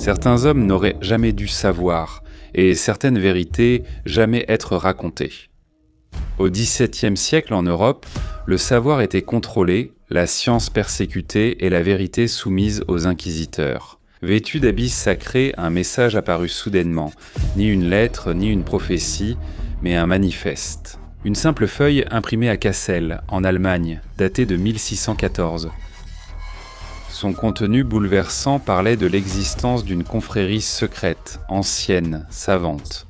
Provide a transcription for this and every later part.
Certains hommes n'auraient jamais dû savoir, et certaines vérités jamais être racontées. Au XVIIe siècle en Europe, le savoir était contrôlé, la science persécutée et la vérité soumise aux inquisiteurs. Vêtu d'habits sacrés, un message apparut soudainement, ni une lettre, ni une prophétie, mais un manifeste. Une simple feuille imprimée à Cassel, en Allemagne, datée de 1614. Son contenu bouleversant parlait de l'existence d'une confrérie secrète, ancienne, savante.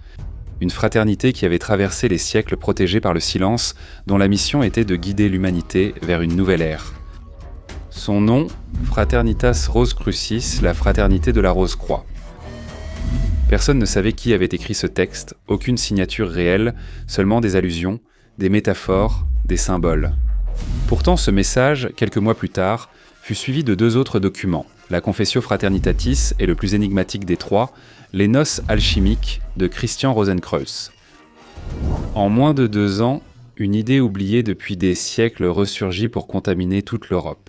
Une fraternité qui avait traversé les siècles protégée par le silence, dont la mission était de guider l'humanité vers une nouvelle ère. Son nom, Fraternitas Rosicrucis, la fraternité de la Rose-Croix. Personne ne savait qui avait écrit ce texte, aucune signature réelle, seulement des allusions, des métaphores, des symboles. Pourtant, ce message, quelques mois plus tard, fut suivi de 2 autres documents, la Confessio Fraternitatis et le plus énigmatique des 3, les Noces alchimiques de Christian Rosenkreuz. En moins de 2 ans, une idée oubliée depuis des siècles ressurgit pour contaminer toute l'Europe.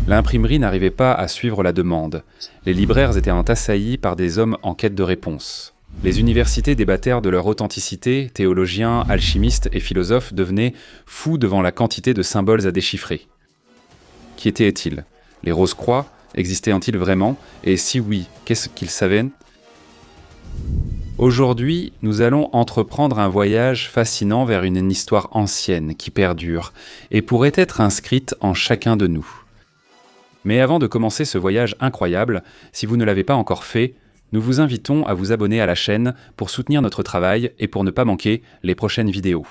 L'imprimerie n'arrivait pas à suivre la demande. Les libraires étaient assaillis par des hommes en quête de réponses. Les universités débattèrent de leur authenticité, théologiens, alchimistes et philosophes devenaient fous devant la quantité de symboles à déchiffrer. Qui étaient-ils ? Les Rose-Croix existaient-ils vraiment ? Et si oui, qu'est-ce qu'ils savaient ? Aujourd'hui, nous allons entreprendre un voyage fascinant vers une histoire ancienne qui perdure et pourrait être inscrite en chacun de nous. Mais avant de commencer ce voyage incroyable, si vous ne l'avez pas encore fait, nous vous invitons à vous abonner à la chaîne pour soutenir notre travail et pour ne pas manquer les prochaines vidéos.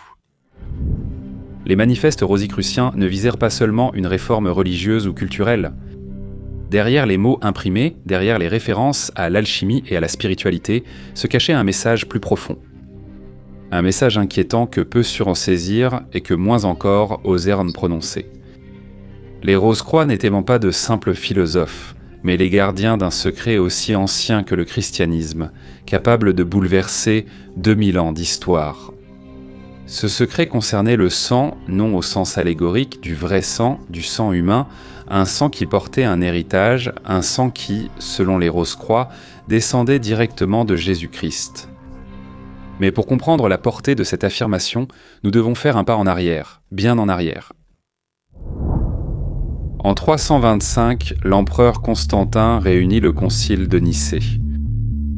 Les manifestes rosicruciens ne visèrent pas seulement une réforme religieuse ou culturelle. Derrière les mots imprimés, derrière les références à l'alchimie et à la spiritualité, se cachait un message plus profond. Un message inquiétant que peu surent en saisir et que moins encore osèrent prononcer. Les Rose-Croix n'étaient pas de simples philosophes, mais les gardiens d'un secret aussi ancien que le christianisme, capable de bouleverser 2000 ans d'histoire. Ce secret concernait le sang, non au sens allégorique du vrai sang, du sang humain, un sang qui portait un héritage, un sang qui, selon les Rose-Croix, descendait directement de Jésus-Christ. Mais pour comprendre la portée de cette affirmation, nous devons faire un pas en arrière, bien en arrière. En 325, l'empereur Constantin réunit le concile de Nicée.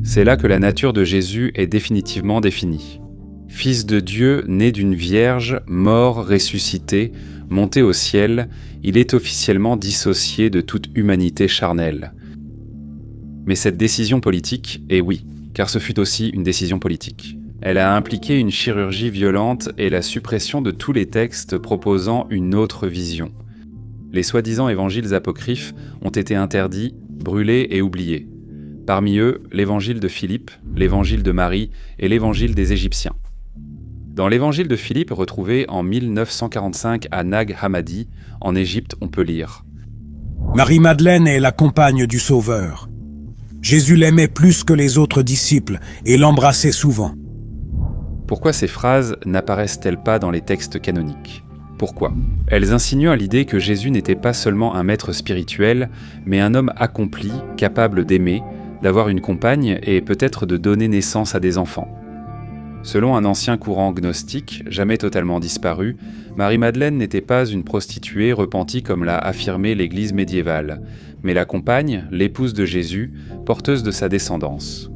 C'est là que la nature de Jésus est définitivement définie. Fils de Dieu, né d'une vierge, mort, ressuscité, monté au ciel, il est officiellement dissocié de toute humanité charnelle. Mais cette décision politique, et oui, car ce fut aussi une décision politique, elle a impliqué une chirurgie violente et la suppression de tous les textes proposant une autre vision. Les soi-disant évangiles apocryphes ont été interdits, brûlés et oubliés. Parmi eux, l'évangile de Philippe, l'évangile de Marie et l'évangile des Égyptiens. Dans l'évangile de Philippe, retrouvé en 1945 à Nag Hammadi, en Égypte, on peut lire « Marie-Madeleine est la compagne du Sauveur. Jésus l'aimait plus que les autres disciples et l'embrassait souvent. » Pourquoi ces phrases n'apparaissent-elles pas dans les textes canoniques ? Pourquoi ? Elles insinuent à l'idée que Jésus n'était pas seulement un maître spirituel, mais un homme accompli, capable d'aimer, d'avoir une compagne et peut-être de donner naissance à des enfants. Selon un ancien courant gnostique, jamais totalement disparu, Marie-Madeleine n'était pas une prostituée repentie comme l'a affirmé l'Église médiévale, mais la compagne, l'épouse de Jésus, porteuse de sa descendance.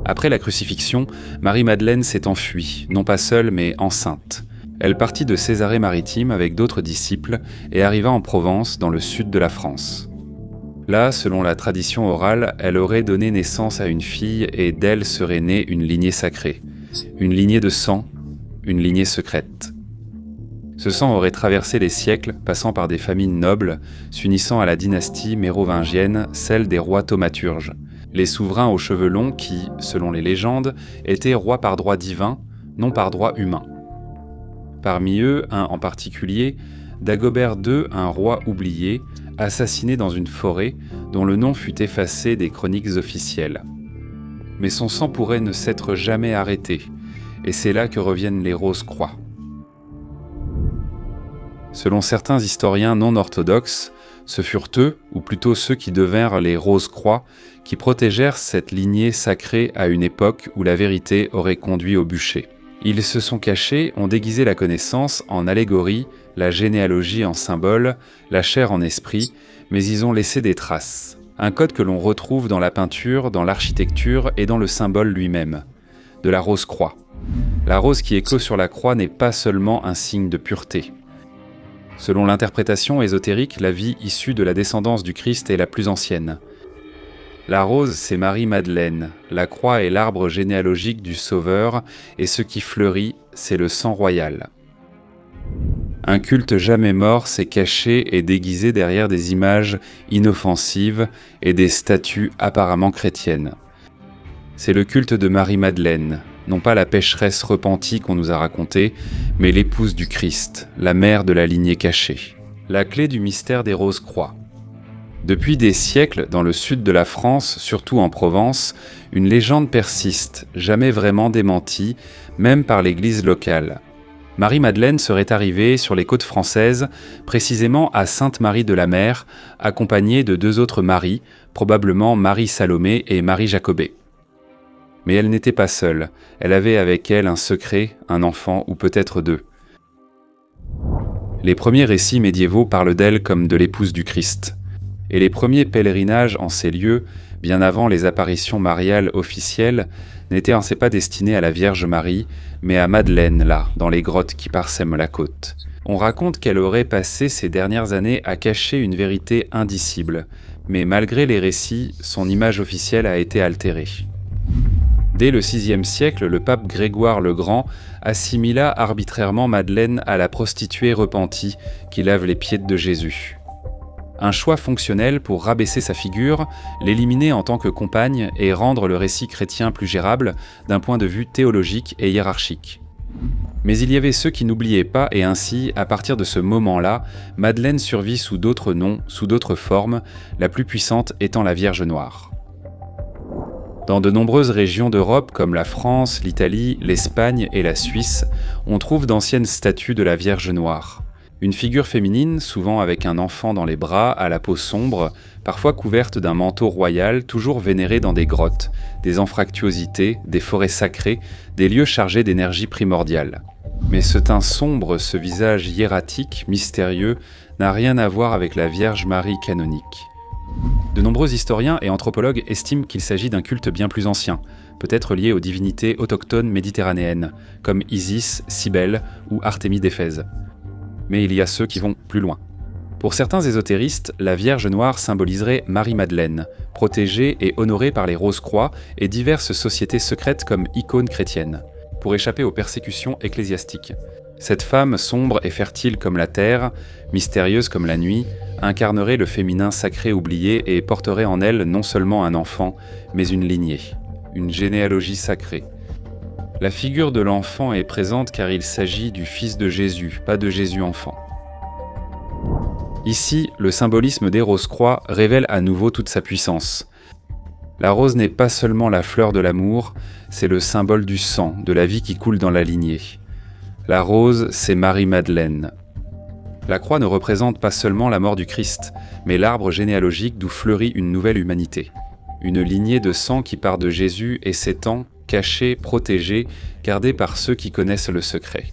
Après la crucifixion, Marie-Madeleine s'est enfuie, non pas seule mais enceinte. Elle partit de Césarée-Maritime avec d'autres disciples et arriva en Provence, dans le sud de la France. Là, selon la tradition orale, elle aurait donné naissance à une fille et d'elle serait née une lignée sacrée, une lignée de sang, une lignée secrète. Ce sang aurait traversé les siècles, passant par des familles nobles, s'unissant à la dynastie mérovingienne, celle des rois thaumaturges, les souverains aux cheveux longs qui, selon les légendes, étaient rois par droit divin, non par droit humain. Parmi eux, un en particulier, Dagobert II, un roi oublié, assassiné dans une forêt dont le nom fut effacé des chroniques officielles. Mais son sang pourrait ne s'être jamais arrêté, et c'est là que reviennent les Rose-Croix. Selon certains historiens non orthodoxes, Ce furent eux, ou plutôt ceux qui devinrent les Rose-Croix, qui protégèrent cette lignée sacrée à une époque où la vérité aurait conduit au bûcher. Ils se sont cachés, ont déguisé la connaissance en allégorie, la généalogie en symbole, la chair en esprit, mais ils ont laissé des traces. Un code que l'on retrouve dans la peinture, dans l'architecture et dans le symbole lui-même, de la rose-croix. La rose qui éclot sur la croix n'est pas seulement un signe de pureté. Selon l'interprétation ésotérique, la vie issue de la descendance du Christ est la plus ancienne. La rose, c'est Marie-Madeleine, la croix est l'arbre généalogique du Sauveur, et ce qui fleurit, c'est le sang royal. Un culte jamais mort s'est caché et déguisé derrière des images inoffensives et des statues apparemment chrétiennes. C'est le culte de Marie-Madeleine, non pas la pécheresse repentie qu'on nous a racontée, mais l'épouse du Christ, la mère de la lignée cachée. La clé du mystère des Rose-Croix. Depuis des siècles, dans le sud de la France, surtout en Provence, une légende persiste, jamais vraiment démentie, même par l'église locale. Marie-Madeleine serait arrivée sur les côtes françaises, précisément à Sainte-Marie-de-la-Mer, accompagnée de 2 autres Maries, probablement Marie-Salomé et Marie-Jacobée. Mais elle n'était pas seule, elle avait avec elle un secret, un enfant ou peut-être 2. Les premiers récits médiévaux parlent d'elle comme de l'épouse du Christ. Et les premiers pèlerinages en ces lieux, bien avant les apparitions mariales officielles, n'étaient en fait pas destinés à la Vierge Marie, mais à Madeleine, là, dans les grottes qui parsèment la côte. On raconte qu'elle aurait passé ces dernières années à cacher une vérité indicible, mais malgré les récits, son image officielle a été altérée. Dès le VIe siècle, le pape Grégoire le Grand assimila arbitrairement Madeleine à la prostituée repentie qui lave les pieds de Jésus. Un choix fonctionnel pour rabaisser sa figure, l'éliminer en tant que compagne et rendre le récit chrétien plus gérable d'un point de vue théologique et hiérarchique. Mais il y avait ceux qui n'oubliaient pas et ainsi, à partir de ce moment-là, Madeleine survit sous d'autres noms, sous d'autres formes, la plus puissante étant la Vierge Noire. Dans de nombreuses régions d'Europe comme la France, l'Italie, l'Espagne et la Suisse, on trouve d'anciennes statues de la Vierge Noire. Une figure féminine, souvent avec un enfant dans les bras, à la peau sombre, parfois couverte d'un manteau royal, toujours vénérée dans des grottes, des anfractuosités, des forêts sacrées, des lieux chargés d'énergie primordiale. Mais ce teint sombre, ce visage hiératique, mystérieux, n'a rien à voir avec la Vierge Marie canonique. De nombreux historiens et anthropologues estiment qu'il s'agit d'un culte bien plus ancien, peut-être lié aux divinités autochtones méditerranéennes, comme Isis, Cybèle ou Artémis d'Éphèse. Mais il y a ceux qui vont plus loin. Pour certains ésotéristes, la Vierge Noire symboliserait Marie-Madeleine, protégée et honorée par les Rose-Croix et diverses sociétés secrètes comme icônes chrétiennes, pour échapper aux persécutions ecclésiastiques. Cette femme sombre et fertile comme la terre, mystérieuse comme la nuit, incarnerait le féminin sacré oublié et porterait en elle non seulement un enfant, mais une lignée, une généalogie sacrée. La figure de l'enfant est présente car il s'agit du fils de Jésus, pas de Jésus enfant. Ici, le symbolisme des Rose-Croix révèle à nouveau toute sa puissance. La rose n'est pas seulement la fleur de l'amour, c'est le symbole du sang, de la vie qui coule dans la lignée. La rose, c'est Marie-Madeleine. La croix ne représente pas seulement la mort du Christ, mais l'arbre généalogique d'où fleurit une nouvelle humanité. Une lignée de sang qui part de Jésus et s'étend, cachée, protégée, gardée par ceux qui connaissent le secret.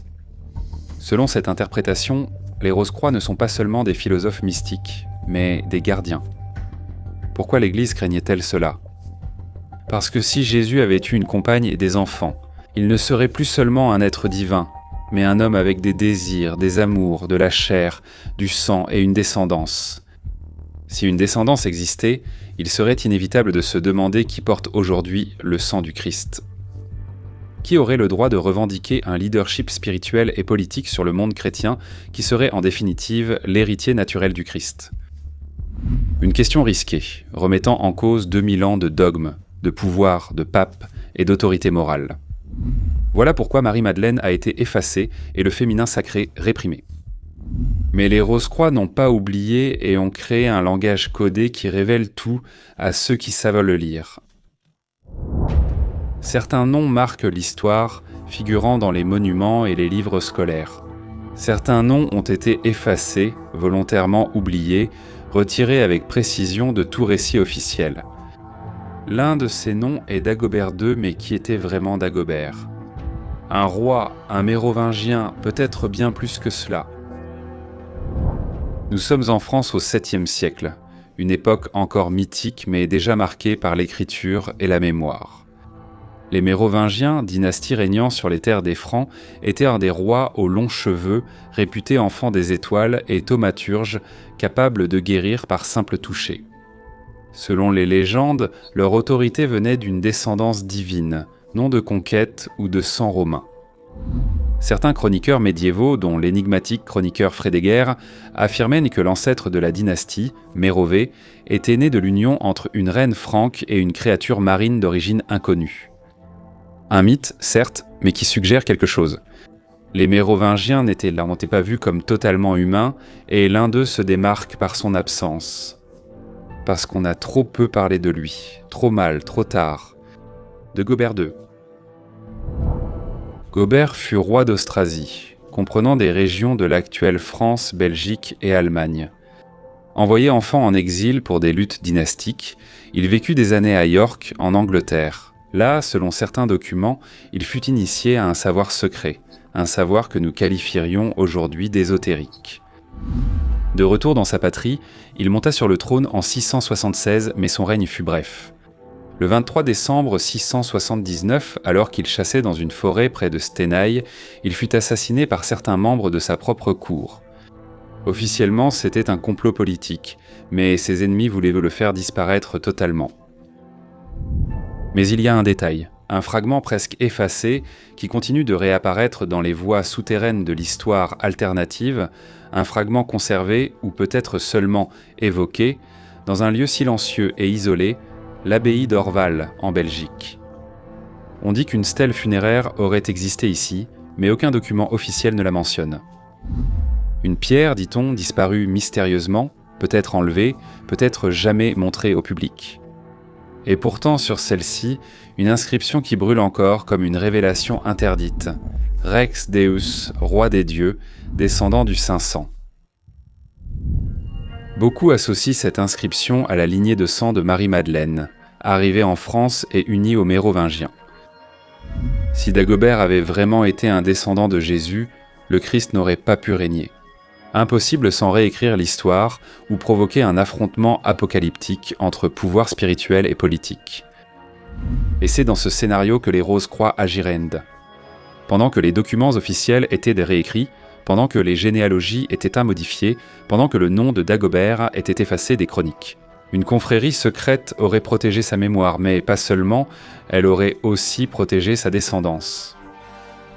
Selon cette interprétation, les Rose-Croix ne sont pas seulement des philosophes mystiques, mais des gardiens. Pourquoi l'Église craignait-elle cela ? Parce que si Jésus avait eu une compagne et des enfants, il ne serait plus seulement un être divin, mais un homme avec des désirs, des amours, de la chair, du sang et une descendance. Si une descendance existait, il serait inévitable de se demander qui porte aujourd'hui le sang du Christ. Qui aurait le droit de revendiquer un leadership spirituel et politique sur le monde chrétien qui serait en définitive l'héritier naturel du Christ ? Une question risquée, remettant en cause 2000 ans de dogmes, de pouvoir, de pape et d'autorité morale. Voilà pourquoi Marie-Madeleine a été effacée et le féminin sacré réprimé. Mais les Rose-Croix n'ont pas oublié et ont créé un langage codé qui révèle tout à ceux qui savent le lire. Certains noms marquent l'histoire, figurant dans les monuments et les livres scolaires. Certains noms ont été effacés, volontairement oubliés, retirés avec précision de tout récit officiel. L'un de ces noms est Dagobert II, mais qui était vraiment Dagobert? Un roi, un mérovingien, peut-être bien plus que cela. Nous sommes en France au 7e siècle, une époque encore mythique mais déjà marquée par l'écriture et la mémoire. Les Mérovingiens, dynastie régnant sur les terres des Francs, étaient un des rois aux longs cheveux, réputés enfants des étoiles et thaumaturges, capables de guérir par simple toucher. Selon les légendes, leur autorité venait d'une descendance divine, non de conquête ou de sang romain. Certains chroniqueurs médiévaux, dont l'énigmatique chroniqueur Frédéguerre, affirmaient que l'ancêtre de la dynastie, Mérové, était né de l'union entre une reine franque et une créature marine d'origine inconnue. Un mythe, certes, mais qui suggère quelque chose. Les Mérovingiens n'étaient pas vus comme totalement humains, et l'un d'eux se démarque par son absence. Parce qu'on a trop peu parlé de lui, trop mal, trop tard. De Gobert II. Gobert fut roi d'Austrasie, comprenant des régions de l'actuelle France, Belgique et Allemagne. Envoyé enfant en exil pour des luttes dynastiques, il vécut des années à York, en Angleterre. Là, selon certains documents, il fut initié à un savoir secret, un savoir que nous qualifierions aujourd'hui d'ésotérique. De retour dans sa patrie, il monta sur le trône en 676, mais son règne fut bref. Le 23 décembre 679, alors qu'il chassait dans une forêt près de Stenay, il fut assassiné par certains membres de sa propre cour. Officiellement, c'était un complot politique, mais ses ennemis voulaient le faire disparaître totalement. Mais il y a un détail, un fragment presque effacé qui continue de réapparaître dans les voies souterraines de l'histoire alternative, un fragment conservé ou peut-être seulement évoqué, dans un lieu silencieux et isolé, l'abbaye d'Orval, en Belgique. On dit qu'une stèle funéraire aurait existé ici, mais aucun document officiel ne la mentionne. Une pierre, dit-on, disparue mystérieusement, peut-être enlevée, peut-être jamais montrée au public. Et pourtant, sur celle-ci, une inscription qui brûle encore comme une révélation interdite. Rex Deus, roi des dieux, descendant du 500. Beaucoup associent cette inscription à la lignée de sang de Marie-Madeleine, arrivée en France et unie aux Mérovingiens. Si Dagobert avait vraiment été un descendant de Jésus, le Christ n'aurait pas pu régner. Impossible sans réécrire l'histoire ou provoquer un affrontement apocalyptique entre pouvoir spirituel et politique. Et c'est dans ce scénario que les Rose-Croix agiraient. Pendant que les documents officiels étaient réécrits, pendant que les généalogies étaient modifiées, pendant que le nom de Dagobert était effacé des chroniques. Une confrérie secrète aurait protégé sa mémoire, mais pas seulement, elle aurait aussi protégé sa descendance.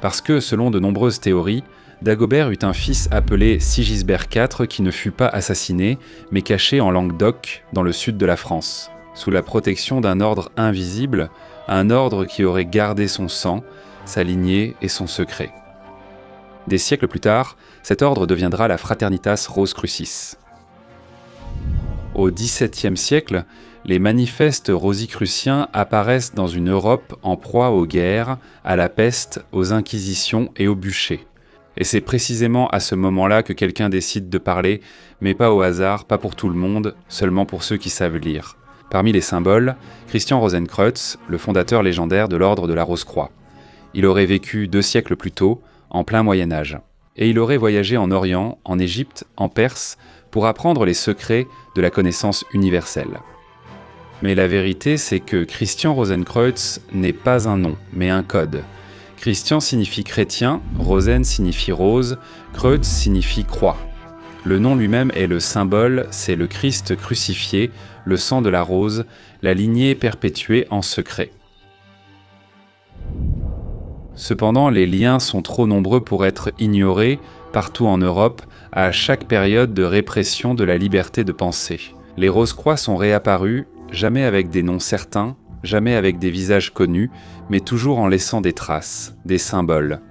Parce que, selon de nombreuses théories, Dagobert eut un fils appelé Sigisbert IV qui ne fut pas assassiné, mais caché en Languedoc, dans le sud de la France, sous la protection d'un ordre invisible, un ordre qui aurait gardé son sang, sa lignée et son secret. Des siècles plus tard, cet ordre deviendra la Fraternitas Rosicrucis. Au XVIIe siècle, les manifestes rosicruciens apparaissent dans une Europe en proie aux guerres, à la peste, aux inquisitions et aux bûchers. Et c'est précisément à ce moment-là que quelqu'un décide de parler, mais pas au hasard, pas pour tout le monde, seulement pour ceux qui savent lire. Parmi les symboles, Christian Rosenkreutz, le fondateur légendaire de l'ordre de la Rose-Croix. Il aurait vécu 2 siècles plus tôt, en plein Moyen-Âge. Et il aurait voyagé en Orient, en Égypte, en Perse, pour apprendre les secrets de la connaissance universelle. Mais la vérité, c'est que Christian Rosenkreutz n'est pas un nom, mais un code. Christian signifie chrétien, Rosen signifie rose, Kreutz signifie croix. Le nom lui-même est le symbole, c'est le Christ crucifié, le sang de la rose, la lignée perpétuée en secret. Cependant, les liens sont trop nombreux pour être ignorés, partout en Europe, à chaque période de répression de la liberté de penser. Les Rose-Croix sont réapparus, jamais avec des noms certains, jamais avec des visages connus, mais toujours en laissant des traces, des symboles.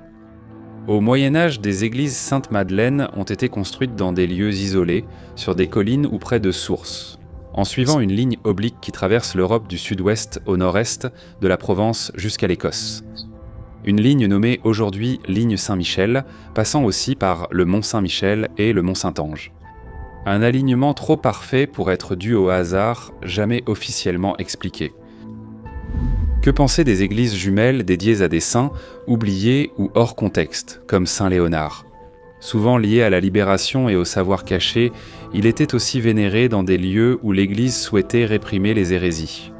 Au Moyen-Âge, des églises Sainte-Madeleine ont été construites dans des lieux isolés, sur des collines ou près de sources, en suivant une ligne oblique qui traverse l'Europe du sud-ouest au nord-est, de la Provence jusqu'à l'Écosse. Une ligne nommée aujourd'hui ligne Saint-Michel, passant aussi par le Mont Saint-Michel et le Mont Saint-Ange. Un alignement trop parfait pour être dû au hasard, jamais officiellement expliqué. Que penser des églises jumelles dédiées à des saints, oubliés ou hors contexte, comme Saint Léonard ? Souvent lié à la libération et au savoir caché, il était aussi vénéré dans des lieux où l'Église souhaitait réprimer les hérésies.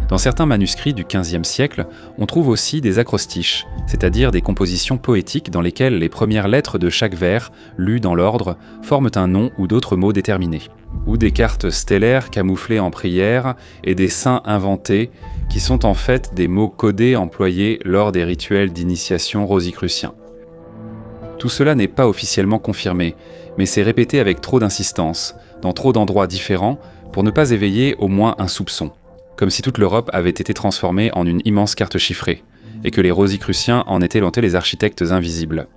Dans certains manuscrits du XVe siècle, on trouve aussi des acrostiches, c'est-à-dire des compositions poétiques dans lesquelles les premières lettres de chaque vers, lues dans l'ordre, forment un nom ou d'autres mots déterminés, ou des cartes stellaires camouflées en prières et des saints inventés, qui sont en fait des mots codés employés lors des rituels d'initiation rosicruciens. Tout cela n'est pas officiellement confirmé, mais c'est répété avec trop d'insistance, dans trop d'endroits différents, pour ne pas éveiller au moins un soupçon, comme si toute l'Europe avait été transformée en une immense carte chiffrée, et que les rosicruciens en étaient lentés les architectes invisibles.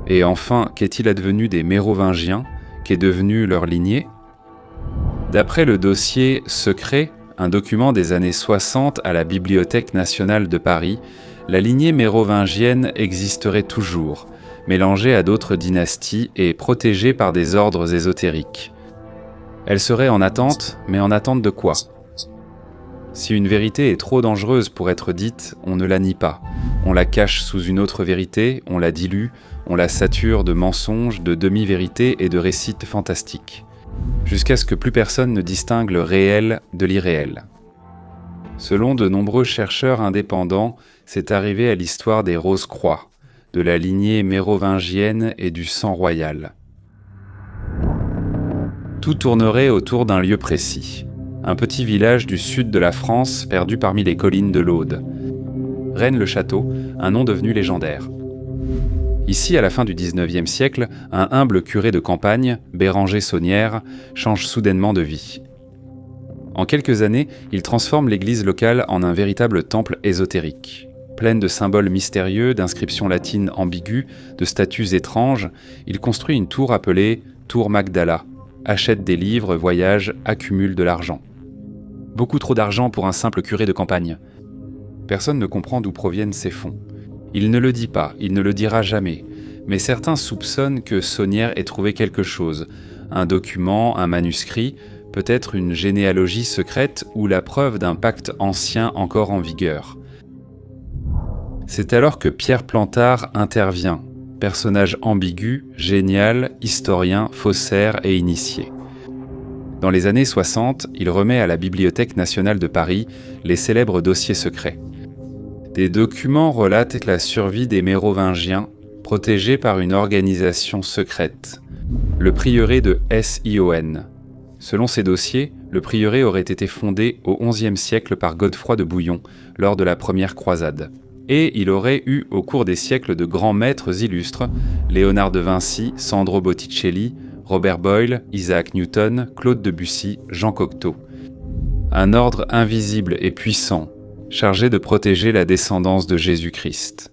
Et enfin, qu'est-il advenu des Mérovingiens, qu'est devenu leur lignée ? D'après le dossier Secret, un document des années 60 à la Bibliothèque nationale de Paris, la lignée mérovingienne existerait toujours, mélangée à d'autres dynasties et protégée par des ordres ésotériques. Elle serait en attente, mais en attente de quoi ? Si une vérité est trop dangereuse pour être dite, on ne la nie pas. On la cache sous une autre vérité, on la dilue, on la sature de mensonges, de demi-vérités et de récits fantastiques, jusqu'à ce que plus personne ne distingue le réel de l'irréel. Selon de nombreux chercheurs indépendants, c'est arrivé à l'histoire des Rose-Croix, de la lignée mérovingienne et du sang royal. Tout tournerait autour d'un lieu précis, un petit village du sud de la France perdu parmi les collines de l'Aude. Rennes-le-Château, un nom devenu légendaire. Ici, à la fin du XIXe siècle, un humble curé de campagne, Béranger Saunière, change soudainement de vie. En quelques années, il transforme l'église locale en un véritable temple ésotérique. Pleine de symboles mystérieux, d'inscriptions latines ambiguës, de statues étranges, il construit une tour appelée Tour Magdala, achète des livres, voyage, accumule de l'argent. Beaucoup trop d'argent pour un simple curé de campagne. Personne ne comprend d'où proviennent ces fonds. Il ne le dit pas, il ne le dira jamais, mais certains soupçonnent que Saunière ait trouvé quelque chose, un document, un manuscrit, peut-être une généalogie secrète ou la preuve d'un pacte ancien encore en vigueur. C'est alors que Pierre Plantard intervient, personnage ambigu, génial, historien, faussaire et initié. Dans les années 60, il remet à la Bibliothèque nationale de Paris les célèbres dossiers secrets. Des documents relatent la survie des Mérovingiens, protégés par une organisation secrète, le prieuré de Sion. Selon ces dossiers, le prieuré aurait été fondé au XIe siècle par Godefroy de Bouillon, lors de la première croisade. Et il aurait eu au cours des siècles de grands maîtres illustres, Léonard de Vinci, Sandro Botticelli, Robert Boyle, Isaac Newton, Claude Debussy, Jean Cocteau. Un ordre invisible et puissant, chargé de protéger la descendance de Jésus-Christ.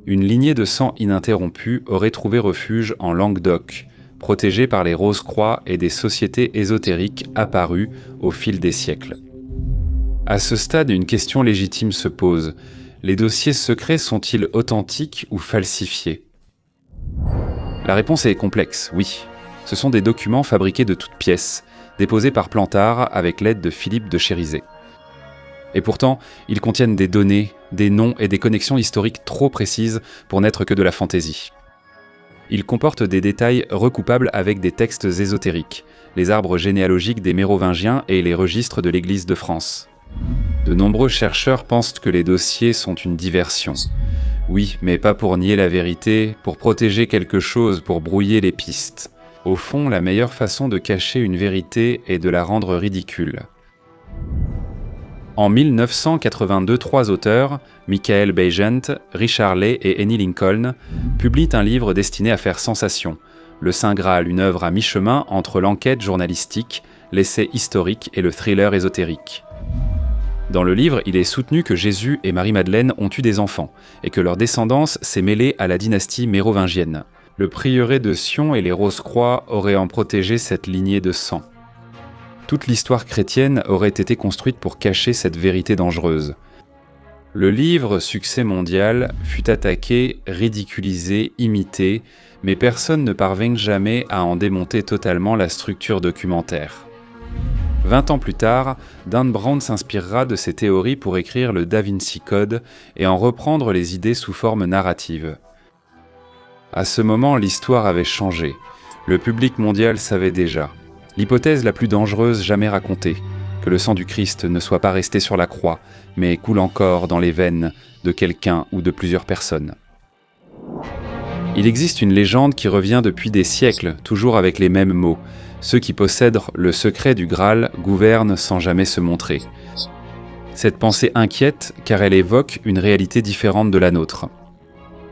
Une lignée de sang ininterrompue aurait trouvé refuge en Languedoc, protégée par les Rose-Croix et des sociétés ésotériques apparues au fil des siècles. À ce stade, une question légitime se pose. Les dossiers secrets sont-ils authentiques ou falsifiés ? La réponse est complexe, oui. Ce sont des documents fabriqués de toutes pièces, déposés par Plantard avec l'aide de Philippe de Chérizet. Et pourtant, ils contiennent des données, des noms et des connexions historiques trop précises pour n'être que de la fantaisie. Ils comportent des détails recoupables avec des textes ésotériques, les arbres généalogiques des Mérovingiens et les registres de l'Église de France. De nombreux chercheurs pensent que les dossiers sont une diversion. Oui, mais pas pour nier la vérité, pour protéger quelque chose, pour brouiller les pistes. Au fond, la meilleure façon de cacher une vérité est de la rendre ridicule. En 1982, 3 auteurs, Michael Beigent, Richard Ley et Annie Lincoln, publient un livre destiné à faire sensation. Le Saint Graal, une œuvre à mi-chemin entre l'enquête journalistique, l'essai historique et le thriller ésotérique. Dans le livre, il est soutenu que Jésus et Marie-Madeleine ont eu des enfants, et que leur descendance s'est mêlée à la dynastie mérovingienne. Le prieuré de Sion et les Rose-Croix auraient en protégé cette lignée de sang. Toute l'histoire chrétienne aurait été construite pour cacher cette vérité dangereuse. Le livre, succès mondial, fut attaqué, ridiculisé, imité, mais personne ne parvint jamais à en démonter totalement la structure documentaire. 20 ans plus tard, Dan Brown s'inspirera de ces théories pour écrire le Da Vinci Code et en reprendre les idées sous forme narrative. À ce moment, l'histoire avait changé. Le public mondial savait déjà. L'hypothèse la plus dangereuse jamais racontée, que le sang du Christ ne soit pas resté sur la croix, mais coule encore dans les veines de quelqu'un ou de plusieurs personnes. Il existe une légende qui revient depuis des siècles, toujours avec les mêmes mots. Ceux qui possèdent le secret du Graal gouvernent sans jamais se montrer. Cette pensée inquiète car elle évoque une réalité différente de la nôtre.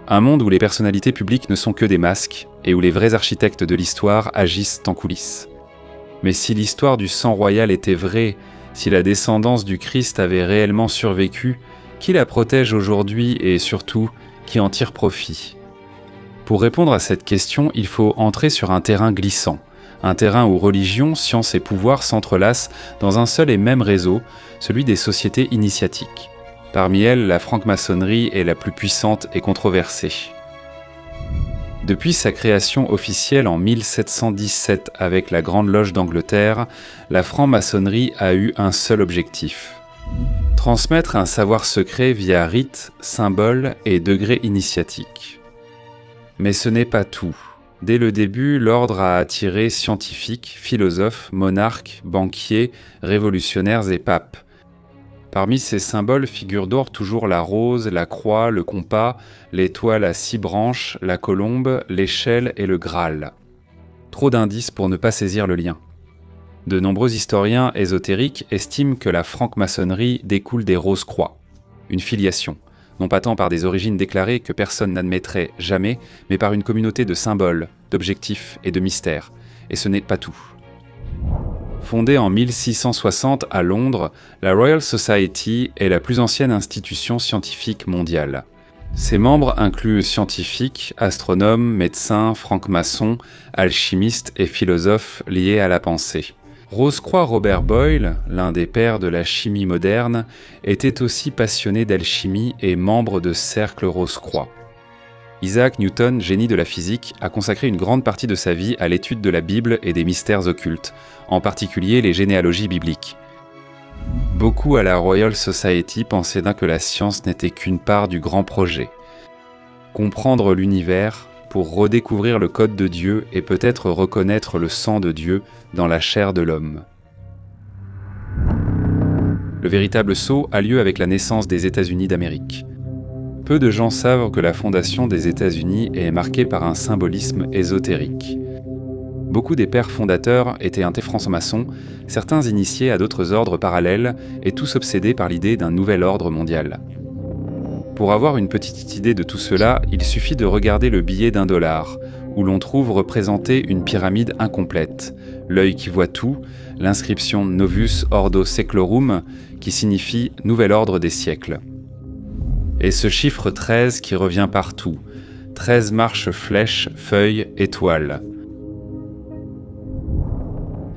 Un monde où les personnalités publiques ne sont que des masques et où les vrais architectes de l'histoire agissent en coulisses. Mais si l'histoire du sang royal était vraie, si la descendance du Christ avait réellement survécu, qui la protège aujourd'hui et surtout, qui en tire profit ? Pour répondre à cette question, il faut entrer sur un terrain glissant. Un terrain où religion, science et pouvoir s'entrelacent dans un seul et même réseau, celui des sociétés initiatiques. Parmi elles, la franc-maçonnerie est la plus puissante et controversée. Depuis sa création officielle en 1717 avec la Grande Loge d'Angleterre, la franc-maçonnerie a eu un seul objectif. Transmettre un savoir secret via rites, symboles et degrés initiatiques. Mais ce n'est pas tout. Dès le début, l'ordre a attiré scientifiques, philosophes, monarques, banquiers, révolutionnaires et papes. Parmi ces symboles figurent d'or toujours la rose, la croix, le compas, l'étoile à 6 branches, la colombe, l'échelle et le Graal. Trop d'indices pour ne pas saisir le lien. De nombreux historiens ésotériques estiment que la franc-maçonnerie découle des Rose-Croix, une filiation, non pas tant par des origines déclarées que personne n'admettrait jamais, mais par une communauté de symboles, d'objectifs et de mystères. Et ce n'est pas tout. Fondée en 1660 à Londres, la Royal Society est la plus ancienne institution scientifique mondiale. Ses membres incluent scientifiques, astronomes, médecins, francs-maçons, alchimistes et philosophes liés à la pensée. Rose-Croix Robert Boyle, l'un des pères de la chimie moderne, était aussi passionné d'alchimie et membre de cercle Rose-Croix. Isaac Newton, génie de la physique, a consacré une grande partie de sa vie à l'étude de la Bible et des mystères occultes, en particulier les généalogies bibliques. Beaucoup à la Royal Society pensaient que la science n'était qu'une part du grand projet. Comprendre l'univers pour redécouvrir le code de Dieu et peut-être reconnaître le sang de Dieu dans la chair de l'homme. Le véritable saut a lieu avec la naissance des États-Unis d'Amérique. Peu de gens savent que la fondation des États-Unis est marquée par un symbolisme ésotérique. Beaucoup des pères fondateurs étaient francs-maçons, certains initiés à d'autres ordres parallèles et tous obsédés par l'idée d'un nouvel ordre mondial. Pour avoir une petite idée de tout cela, il suffit de regarder le billet d'$1, où l'on trouve représentée une pyramide incomplète, l'œil qui voit tout, l'inscription Novus Ordo Seclorum, qui signifie « Nouvel ordre des siècles ». Et ce chiffre 13 qui revient partout, 13 marches, flèches, feuilles, étoiles.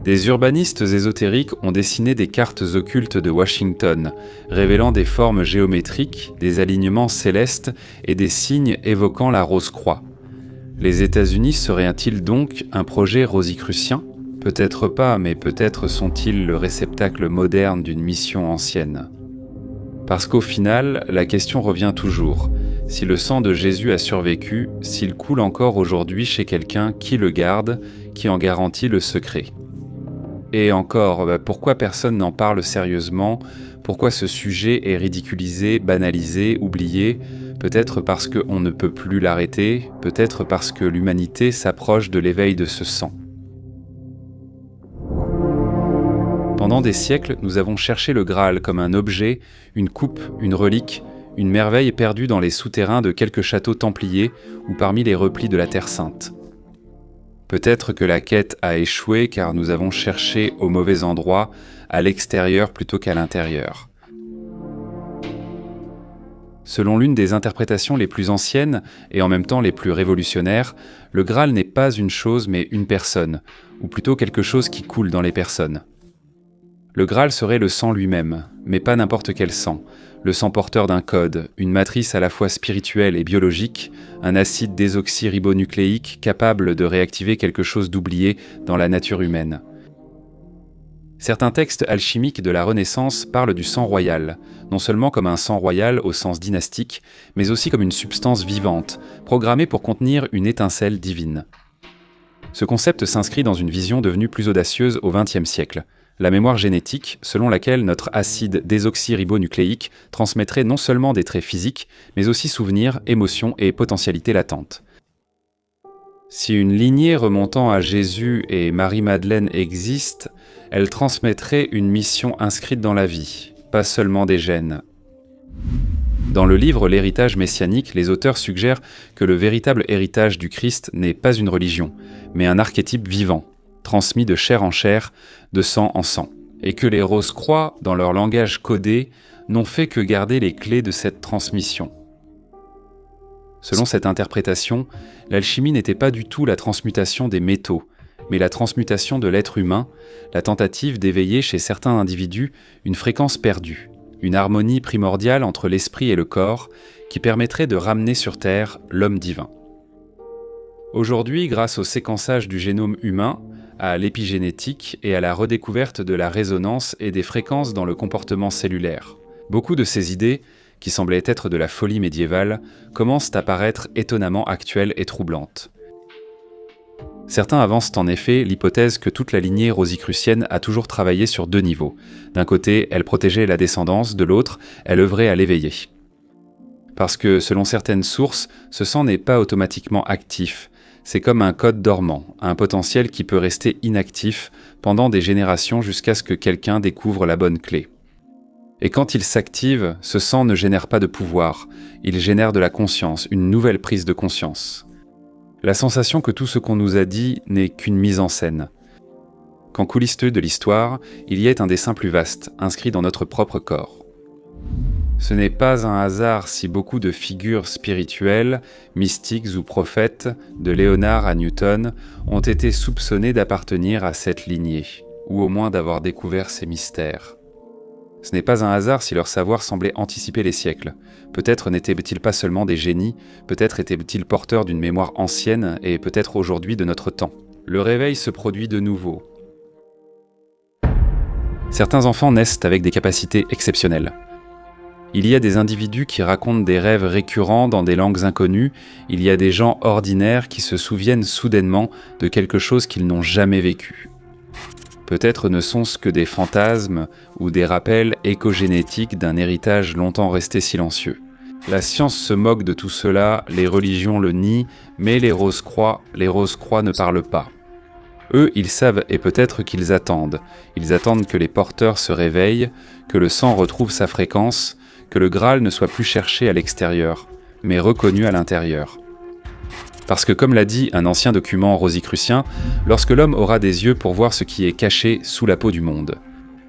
Des urbanistes ésotériques ont dessiné des cartes occultes de Washington, révélant des formes géométriques, des alignements célestes et des signes évoquant la Rose-Croix. Les États-Unis seraient-ils donc un projet rosicrucien ? Peut-être pas, mais peut-être sont-ils le réceptacle moderne d'une mission ancienne. Parce qu'au final, la question revient toujours. Si le sang de Jésus a survécu, s'il coule encore aujourd'hui chez quelqu'un, qui le garde, qui en garantit le secret ? Et encore, pourquoi personne n'en parle sérieusement ? Pourquoi ce sujet est ridiculisé, banalisé, oublié ? Peut-être parce qu'on ne peut plus l'arrêter, peut-être parce que l'humanité s'approche de l'éveil de ce sang. Pendant des siècles, nous avons cherché le Graal comme un objet, une coupe, une relique, une merveille perdue dans les souterrains de quelques châteaux templiers ou parmi les replis de la Terre Sainte. Peut-être que la quête a échoué car nous avons cherché au mauvais endroit, à l'extérieur plutôt qu'à l'intérieur. Selon l'une des interprétations les plus anciennes et en même temps les plus révolutionnaires, le Graal n'est pas une chose mais une personne, ou plutôt quelque chose qui coule dans les personnes. Le Graal serait le sang lui-même, mais pas n'importe quel sang. Le sang porteur d'un code, une matrice à la fois spirituelle et biologique, un acide désoxyribonucléique capable de réactiver quelque chose d'oublié dans la nature humaine. Certains textes alchimiques de la Renaissance parlent du sang royal, non seulement comme un sang royal au sens dynastique, mais aussi comme une substance vivante, programmée pour contenir une étincelle divine. Ce concept s'inscrit dans une vision devenue plus audacieuse au XXe siècle. La mémoire génétique, selon laquelle notre acide désoxyribonucléique transmettrait non seulement des traits physiques, mais aussi souvenirs, émotions et potentialités latentes. Si une lignée remontant à Jésus et Marie-Madeleine existe, elle transmettrait une mission inscrite dans la vie, pas seulement des gènes. Dans le livre L'héritage messianique, les auteurs suggèrent que le véritable héritage du Christ n'est pas une religion, mais un archétype vivant, transmis de chair en chair, de sang en sang, et que les Rose-Croix, dans leur langage codé, n'ont fait que garder les clés de cette transmission. Selon cette interprétation, l'alchimie n'était pas du tout la transmutation des métaux, mais la transmutation de l'être humain, la tentative d'éveiller chez certains individus une fréquence perdue, une harmonie primordiale entre l'esprit et le corps, qui permettrait de ramener sur Terre l'homme divin. Aujourd'hui, grâce au séquençage du génome humain, à l'épigénétique et à la redécouverte de la résonance et des fréquences dans le comportement cellulaire, beaucoup de ces idées, qui semblaient être de la folie médiévale, commencent à paraître étonnamment actuelles et troublantes. Certains avancent en effet l'hypothèse que toute la lignée rosicrucienne a toujours travaillé sur deux niveaux. D'un côté, elle protégeait la descendance, de l'autre, elle œuvrait à l'éveiller. Parce que, selon certaines sources, ce sang n'est pas automatiquement actif. C'est comme un code dormant, un potentiel qui peut rester inactif pendant des générations jusqu'à ce que quelqu'un découvre la bonne clé. Et quand il s'active, ce sang ne génère pas de pouvoir, il génère de la conscience, une nouvelle prise de conscience. La sensation que tout ce qu'on nous a dit n'est qu'une mise en scène. Qu'en coulisses de l'histoire, il y ait un dessein plus vaste, inscrit dans notre propre corps. Ce n'est pas un hasard si beaucoup de figures spirituelles, mystiques ou prophètes, de Léonard à Newton, ont été soupçonnées d'appartenir à cette lignée, ou au moins d'avoir découvert ces mystères. Ce n'est pas un hasard si leur savoir semblait anticiper les siècles. Peut-être n'étaient-ils pas seulement des génies, peut-être étaient-ils porteurs d'une mémoire ancienne et peut-être aujourd'hui de notre temps. Le réveil se produit de nouveau. Certains enfants naissent avec des capacités exceptionnelles. Il y a des individus qui racontent des rêves récurrents dans des langues inconnues, il y a des gens ordinaires qui se souviennent soudainement de quelque chose qu'ils n'ont jamais vécu. Peut-être ne sont-ce que des fantasmes ou des rappels écogénétiques d'un héritage longtemps resté silencieux. La science se moque de tout cela, les religions le nient, mais les Rose-Croix ne parlent pas. Eux, ils savent et peut-être qu'ils attendent. Ils attendent que les porteurs se réveillent, que le sang retrouve sa fréquence, que le Graal ne soit plus cherché à l'extérieur, mais reconnu à l'intérieur. Parce que comme l'a dit un ancien document rosicrucien, lorsque l'homme aura des yeux pour voir ce qui est caché sous la peau du monde,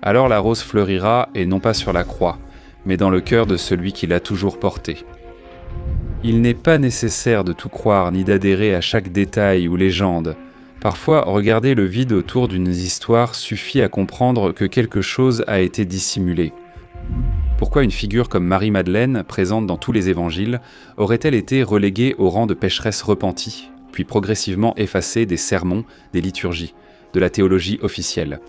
alors la rose fleurira et non pas sur la croix, mais dans le cœur de celui qui l'a toujours porté. Il n'est pas nécessaire de tout croire ni d'adhérer à chaque détail ou légende. Parfois, regarder le vide autour d'une histoire suffit à comprendre que quelque chose a été dissimulé. Pourquoi une figure comme Marie-Madeleine, présente dans tous les évangiles, aurait-elle été reléguée au rang de pécheresse repentie, puis progressivement effacée des sermons, des liturgies, de la théologie officielle?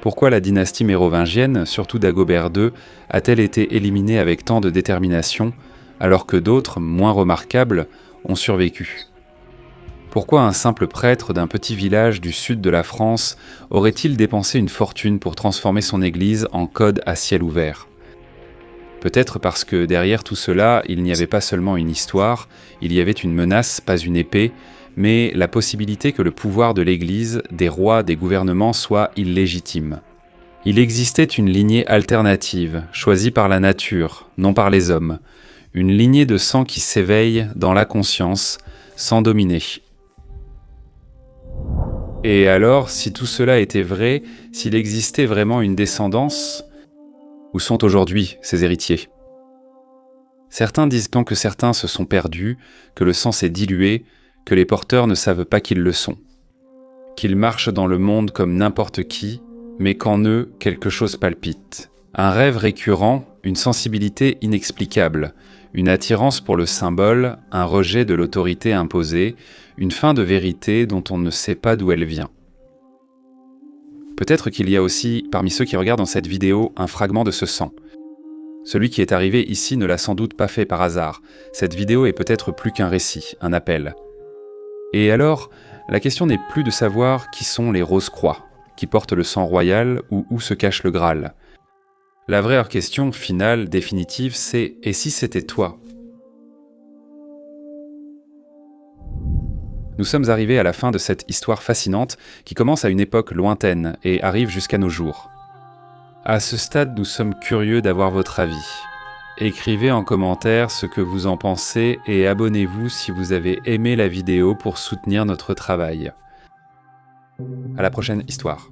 Pourquoi la dynastie mérovingienne, surtout d'Agobert II, a-t-elle été éliminée avec tant de détermination, alors que d'autres, moins remarquables, ont survécu? Pourquoi un simple prêtre d'un petit village du sud de la France aurait-il dépensé une fortune pour transformer son église en code à ciel ouvert? Peut-être parce que derrière tout cela, il n'y avait pas seulement une histoire, il y avait une menace, pas une épée, mais la possibilité que le pouvoir de l'Église, des rois, des gouvernements soit illégitime. Il existait une lignée alternative, choisie par la nature, non par les hommes, une lignée de sang qui s'éveille dans la conscience, sans dominer. Et alors, si tout cela était vrai, s'il existait vraiment une descendance, où sont aujourd'hui ces héritiers? Certains disent que certains se sont perdus, que le sang s'est dilué, que les porteurs ne savent pas qu'ils le sont. Qu'ils marchent dans le monde comme n'importe qui, mais qu'en eux, quelque chose palpite. Un rêve récurrent, une sensibilité inexplicable, une attirance pour le symbole, un rejet de l'autorité imposée, une fin de vérité dont on ne sait pas d'où elle vient. Peut-être qu'il y a aussi, parmi ceux qui regardent dans cette vidéo, un fragment de ce sang. Celui qui est arrivé ici ne l'a sans doute pas fait par hasard. Cette vidéo est peut-être plus qu'un récit, un appel. Et alors, la question n'est plus de savoir qui sont les Rose-Croix, qui portent le sang royal ou où se cache le Graal. La vraie question finale, définitive, c'est « et si c'était toi ?» Nous sommes arrivés à la fin de cette histoire fascinante qui commence à une époque lointaine et arrive jusqu'à nos jours. À ce stade, nous sommes curieux d'avoir votre avis. Écrivez en commentaire ce que vous en pensez et abonnez-vous si vous avez aimé la vidéo pour soutenir notre travail. À la prochaine histoire.